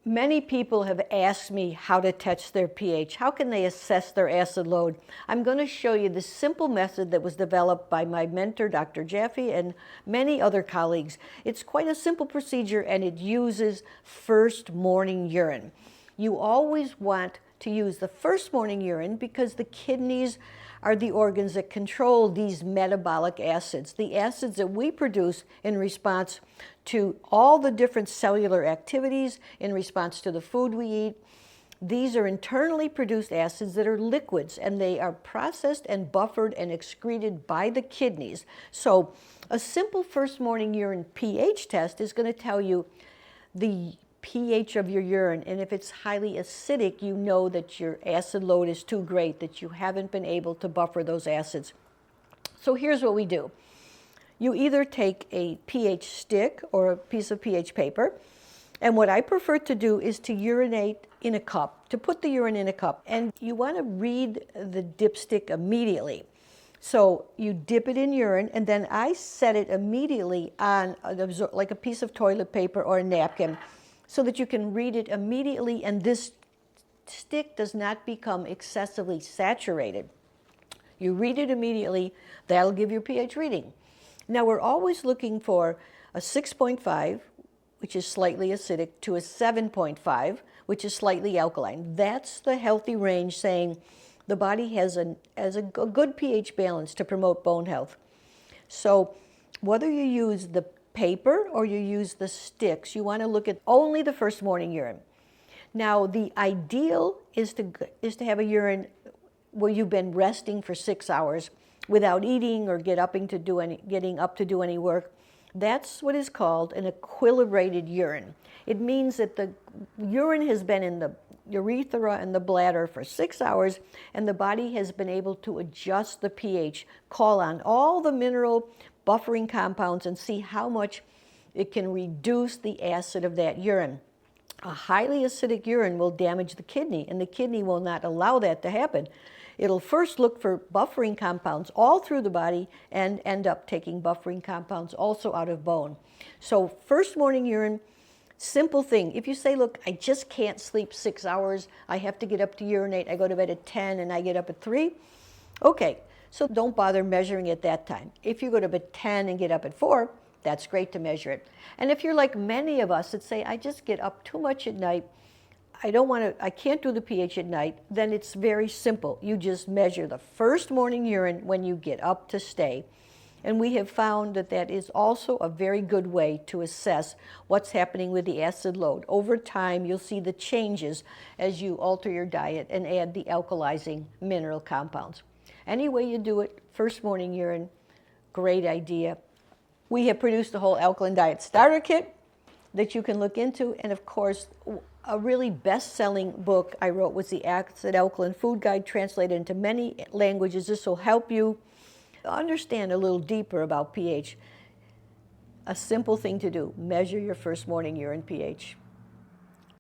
Many people have asked me how to test their pH. How can they assess their acid load? I'm going to show you the simple method that was developed by my mentor, Dr. Jaffe, and many other colleagues. It's quite a simple procedure, and it uses first morning urine. You always want to use the first morning urine because the kidneys are the organs that control these metabolic acids, the acids that we produce in response to all the different cellular activities, in response to the food we eat. These are internally produced acids that are liquids, and they are processed and buffered and excreted by the kidneys. So a simple first morning urine pH test is going to tell you the pH of your urine, and if it's highly acidic, you know that your acid load is too great, that you haven't been able to buffer those acids. So here's what we do. You either take a pH stick or a piece of pH paper, and what I prefer to do is to urinate in a cup, to put the urine in a cup, and you want to read the dipstick immediately. So you dip it in urine, and then I set it immediately on like a piece of toilet paper or a napkin, so that you can read it immediately, and this stick does not become excessively saturated. You read it immediately, that'll give your pH reading. Now we're always looking for a 6.5, which is slightly acidic, to a 7.5, which is slightly alkaline. That's the healthy range, saying the body has a good pH balance to promote bone health. So whether you use the paper or you use the sticks, you want to look at only the first morning urine. Now the ideal is to have a urine where you've been resting for 6 hours without eating or getting up to do any work. That's what is called an equilibrated urine. It means that the urine has been in the urethra and the bladder for 6 hours, and the body has been able to adjust the pH, call on all the mineral buffering compounds, and see how much it can reduce the acid of that urine. A highly acidic urine will damage the kidney, and the kidney will not allow that to happen. It'll first look for buffering compounds all through the body and end up taking buffering compounds also out of bone. So first morning urine, simple thing. If you say, look, I just can't sleep 6 hours, I have to get up to urinate, I go to bed at 10 and I get up at 3, okay. So don't bother measuring at that time. If you go to bed at 10 and get up at 4, that's great to measure it. And if you're like many of us that say, I just get up too much at night, I can't do the pH at night, then it's very simple. You just measure the first morning urine when you get up to stay. And we have found that that is also a very good way to assess what's happening with the acid load. Over time, you'll see the changes as you alter your diet and add the alkalizing mineral compounds. Any way you do it, first morning urine, great idea. We have produced a whole alkaline diet starter kit that you can look into, and of course, a really best-selling book I wrote was the Acid-Alkaline Food Guide, translated into many languages. This will help you understand a little deeper about pH. A simple thing to do, measure your first morning urine pH.